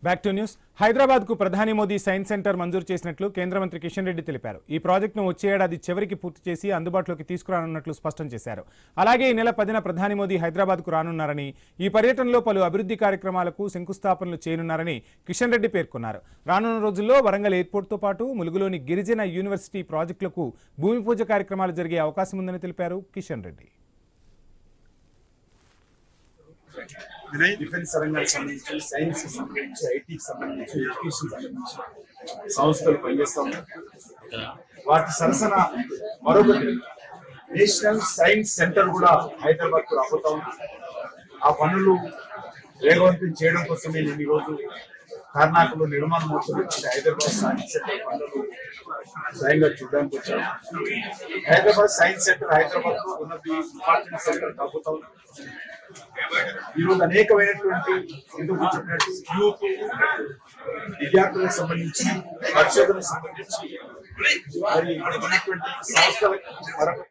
Back to news. Hyderabad కు ప్రధాని Modi science centre మంజూరు చేసినట్లు కేంద్ర మంత్రి కిషన్ రెడ్డి తెలిపారు. ఈ ప్రాజెక్టును వచ్చే ఏడాది చివరికి పూర్తి చేసి అందుబాటులోకి తీసుకురానున్నట్లు స్పష్టం చేశారు. అలాగే ఈ నెల 10న ప్రధాని మోదీ హైదరాబాద్ కు రానున్నారని, ఈ పర్యటనలో పలు అభివృద్ధి కార్యక్రమాలకు శంకుస్థాపనలు చేయనున్నారని కిషన్ రెడ్డి పేర్కొన్నారు. రానున్న రోజుల్లో వరంగల్ ఎయిర్పోర్ట్తో పాటు ములుగులోని గిరిజన యూనివర్సిటీ ప్రాజెక్టులకు భూమి పూజ కార్యక్రమాలు జరిగే అవకాశం ఉందని తెలిపారు కిషన్ రెడ్డి. డిఫెన్స్ రంగానికి సంబంధించి, సైన్స్ సంబంధించి, ఐటీకి సంబంధించి, ఎడ్యుకేషన్ సంబంధించి సంస్థలు పనిచేస్తాం. వాటి సరసన మరొకటి నేషనల్ సైన్స్ సెంటర్ కూడా హైదరాబాద్ కు రాబోతాం. ఆ పనులు వేగవంతం చేయడం కోసమే నేను ఈరోజు కర్ణాటకలో నిర్మాణం అవుతున్నటువంటి హైదరాబాద్ సైన్స్ సెంటర్ పనులు స్వయంగా చూడడానికి వచ్చాను. హైదరాబాద్ సైన్స్ సెంటర్ హైదరాబాద్ లో ఉన్నది ఇంపార్టెంట్ సెంటర్ కాబోతాం. ఈరోజు అనేకమైనటువంటి ఎందుకు చెప్పినట్టు యూత్ విద్యార్థులకు సంబంధించి, పరిశోధనకు సంబంధించి మరి ఉన్నటువంటి సంస్థలకు మరొక